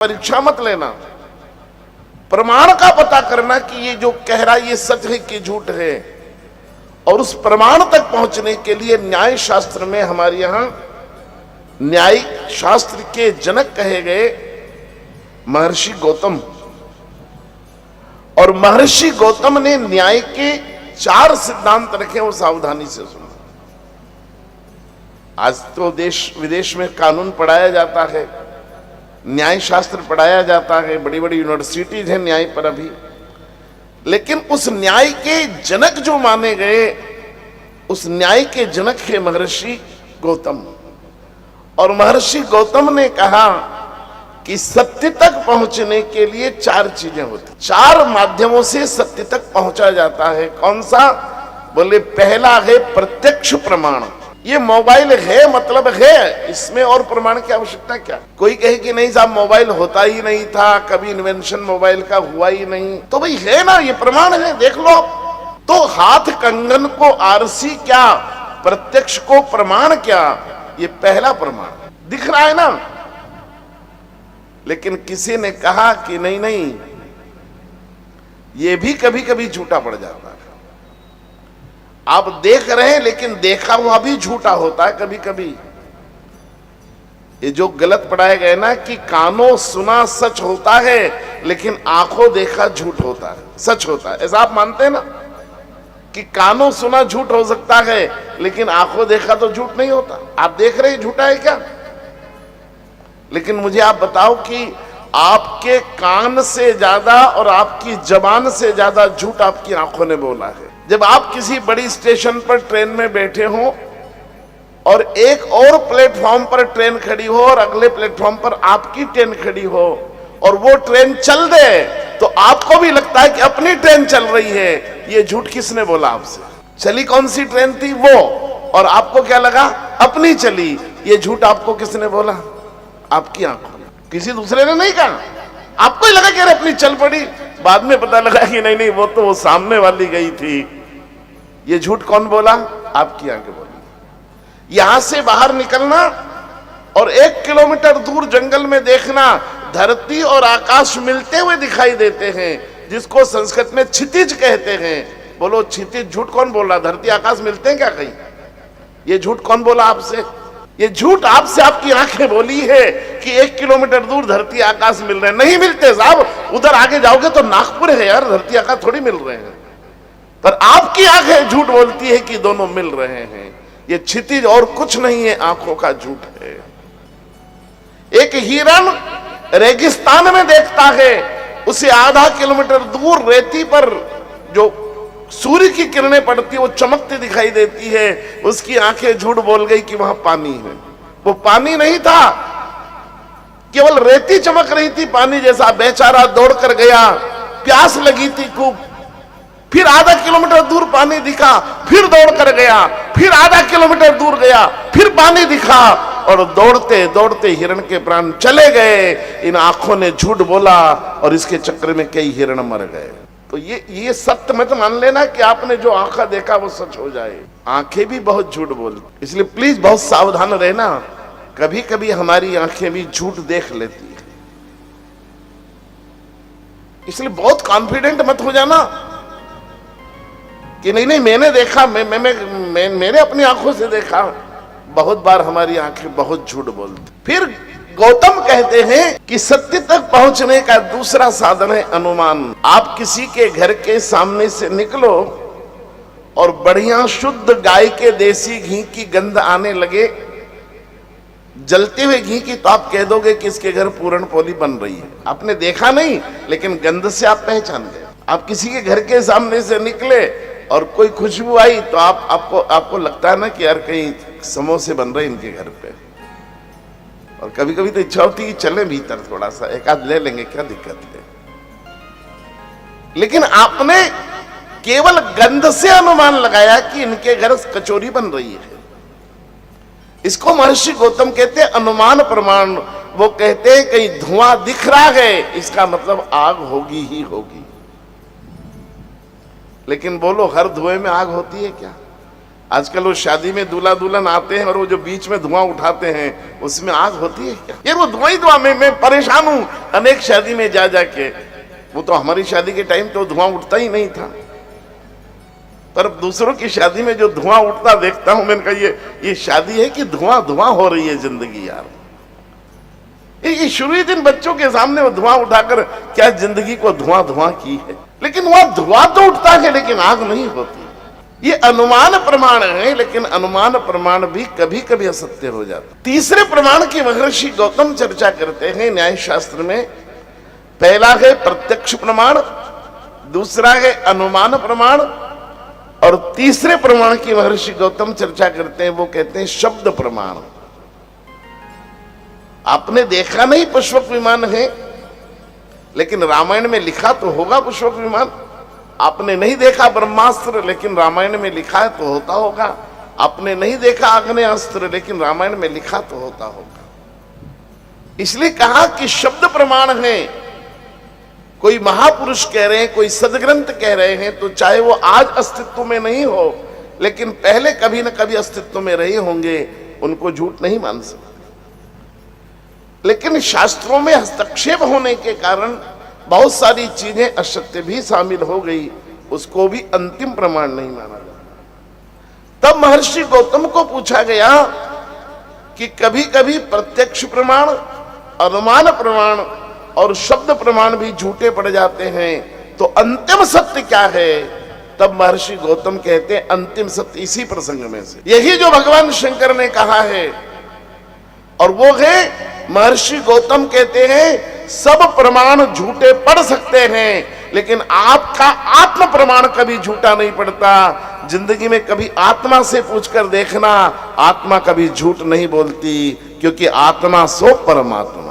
परीक्षा मत लेना, प्रमाण का पता करना कि ये जो कह रहा है ये सच है कि झूठ है। और उस प्रमाण तक पहुंचने के लिए न्याय शास्त्र में हमारे यहां न्यायिक शास्त्र के जनक कहे गए महर्षि गौतम, और महर्षि गौतम ने न्याय के 4 सिद्धांत रखे, वो सावधानी से सुनो। आज तो देश विदेश में कानून पढ़ाया जाता है, न्याय शास्त्र पढ़ाया जाता है, बड़ी बड़ी यूनिवर्सिटीज हैं न्याय पर अभी, लेकिन उस न्याय के जनक जो माने गए, उस न्याय के जनक है महर्षि गौतम। और महर्षि गौतम ने कहा कि सत्य तक पहुंचने के लिए 4 चीजें होती, 4 माध्यमों से सत्य तक पहुंचा जाता है। कौन सा? बोले पहला है प्रत्यक्ष प्रमाण। ये मोबाइल है मतलब है, इसमें और प्रमाण की आवश्यकता क्या? कोई कहे कि नहीं साहब मोबाइल होता ही नहीं था, कभी इन्वेंशन मोबाइल का हुआ ही नहीं, तो भाई है ना, ये प्रमाण है, देख लो। तो हाथ कंगन को आरसी क्या, प्रत्यक्ष को प्रमाण क्या, ये पहला प्रमाण दिख रहा है ना। लेकिन किसी ने कहा कि नहीं नहीं, ये भी कभी कभी झूठा पड़ जाता है। आप देख रहे हैं लेकिन देखा हुआ भी झूठा होता है कभी कभी। ये जो गलत पढ़ाए गए ना कि कानों सुना सच होता है लेकिन आंखों देखा झूठ होता है, सच होता है, ऐसा आप मानते हैं ना कि कानों सुना झूठ हो सकता है लेकिन आंखों देखा तो झूठ नहीं होता। आप देख रहे हैं झूठा है क्या? लेकिन मुझे आप बताओ कि आपके कान से ज्यादा और आपकी जबान से ज्यादा झूठ आपकी आंखों ने बोला है। जब आप किसी बड़ी स्टेशन पर ट्रेन में बैठे हो और एक और प्लेटफॉर्म पर ट्रेन खड़ी हो और अगले प्लेटफॉर्म पर आपकी ट्रेन खड़ी हो और वो ट्रेन चल दे, तो आपको भी लगता है कि अपनी ट्रेन चल रही है। ये झूठ किसने बोला आपसे? चली कौन सी ट्रेन थी? वो। और आपको क्या लगा? अपनी चली। ये झूठ आपको किसने बोला? आपकी आंखों ने, किसी दूसरे ने नहीं कहा। आपको ही लगा कि अरे अपनी चल पड़ी, बाद में पता लगा कि नहीं नहीं, वो तो वो सामने वाली गई थी। ये झूठ कौन बोला? आपकी आंखें बोली। यहां से बाहर निकलना और 1 किलोमीटर दूर जंगल में देखना, धरती और आकाश मिलते हुए दिखाई देते हैं, जिसको संस्कृत में क्षितिज कहते हैं। बोलो क्षितिज झूठ कौन बोल रहा? धरती आकाश मिलते हैं क्या कहीं? ये झूठ कौन बोला आपसे? ये झूठ आपसे आपकी आंखें बोली है कि 1 किलोमीटर दूर धरती आकाश मिल रहे हैं। नहीं मिलते साहब, उधर आगे जाओगे तो नागपुर है यार, धरती आकाश थोड़ी मिल रहे हैं। पर आपकी आंखें झूठ बोलती है कि दोनों मिल रहे हैं। ये क्षितिज और कुछ नहीं है, आंखों का झूठ है। एक हिरण रेगिस्तान में देखता है, उसे आधा किलोमीटर दूर रेती पर जो सूर्य की किरणें पड़ती है वो चमकती दिखाई देती है। उसकी आंखें झूठ बोल गई कि वहां पानी है। वो पानी नहीं था, केवल रेती चमक रही थी पानी जैसा। बेचारा दौड़ कर गया, प्यास लगी थी खूब, फिर आधा किलोमीटर दूर पानी दिखा, फिर दौड़ कर गया, फिर आधा किलोमीटर दूर गया, फिर पानी दिखा, और दौड़ते दौड़ते हिरण के प्राण चले गए। इन आंखों ने झूठ बोला और इसके चक्कर में कई हिरण मर गए। तो ये सत्य मत मान लेना कि आपने जो आंखा देखा वो सच हो जाए। आंखें भी बहुत झूठ बोलती, इसलिए प्लीज बहुत सावधान रहना। कभी कभी हमारी आंखें भी झूठ देख लेती है, इसलिए बहुत कॉन्फिडेंट मत हो जाना कि नहीं नहीं मैंने देखा, मैंने अपनी आंखों से देखा। बहुत बार हमारी आंखें बहुत झूठ बोलती। फिर गौतम कहते हैं कि सत्य तक पहुंचने का दूसरा साधन है अनुमान। आप किसी के घर के सामने से निकलो और बढ़िया शुद्ध गाय के देसी घी की गंध आने लगे, जलते हुए घी की, तो आप कह दोगे कि इसके घर पूरण पोली बन रही है। आपने देखा नहीं लेकिन गंध से आप पहचान गए। आप किसी के घर के सामने से निकले और कोई खुशबू आई तो आपको लगता है ना कि यार कहीं समोसे बन रहे इनके घर पे। और कभी कभी तो इच्छा होती है कि चले भीतर, थोड़ा सा एक आध ले लेंगे, क्या दिक्कत है। लेकिन आपने केवल गंध से अनुमान लगाया कि इनके घर कचौरी बन रही है। इसको महर्षि गौतम कहते हैं अनुमान प्रमाण। वो कहते हैं कहीं धुआं दिख रहा है, इसका मतलब आग होगी ही होगी। लेकिन बोलो हर धुएं में आग होती है क्या? आजकल वो शादी में दूल्हा दुल्हन आते हैं और वो जो बीच में धुआं उठाते हैं, उसमें आग होती है क्या? ये वो धुआं ही धुआं, मैं परेशान हूं अनेक शादी में जा जाके। वो तो हमारी शादी के टाइम तो धुआं उठता ही नहीं था, पर दूसरों की शादी में जो धुआं उठता देखता हूं, मैंने कहा ये शादी है कि धुआं धुआं हो रही है जिंदगी यार। ये शुरू ही दिन बच्चों के सामने वो धुआं उठाकर क्या जिंदगी को धुआं धुआं की है। लेकिन वहां धुआं तो उठता है लेकिन आग नहीं होती। ये अनुमान प्रमाण है, लेकिन अनुमान प्रमाण भी कभी कभी असत्य हो जाता। तीसरे प्रमाण की महर्षि गौतम चर्चा करते हैं न्याय शास्त्र में। पहला है प्रत्यक्ष प्रमाण, दूसरा है अनुमान प्रमाण, और तीसरे प्रमाण की महर्षि गौतम चर्चा करते हैं, वो कहते हैं शब्द प्रमाण। आपने देखा नहीं पुष्पक विमान है, लेकिन रामायण में लिखा तो होगा पुष्पक विमान। आपने नहीं देखा ब्रह्मास्त्र, लेकिन रामायण में लिखा है तो होता होगा। आपने नहीं देखा आग्नेयास्त्र, लेकिन रामायण में लिखा तो होता होगा। इसलिए कहा कि शब्द प्रमाण है। कोई महापुरुष कह रहे हैं, कोई सदग्रंथ कह रहे हैं, तो चाहे वो आज अस्तित्व में नहीं हो, लेकिन पहले कभी न कभी अस्तित्व में रहे होंगे, उनको झूठ नहीं मान सकते। लेकिन शास्त्रों में हस्तक्षेप होने के कारण बहुत सारी चीजें असत्य भी शामिल हो गई, उसको भी अंतिम प्रमाण नहीं माना जाता। तब महर्षि गौतम को पूछा गया कि कभी कभी प्रत्यक्ष प्रमाण, अनुमान प्रमाण और शब्द प्रमाण भी झूठे पड़ जाते हैं, तो अंतिम सत्य क्या है? तब महर्षि गौतम कहते हैं अंतिम सत्य इसी प्रसंग में से, यही जो भगवान शंकर ने कहा है, और वो है महर्षि गौतम कहते हैं सब प्रमाण झूठे पड़ सकते हैं, लेकिन आपका आत्म प्रमाण कभी झूठा नहीं पड़ता। जिंदगी में कभी आत्मा से पूछकर देखना, आत्मा कभी झूठ नहीं बोलती, क्योंकि आत्मा सो परमात्मा।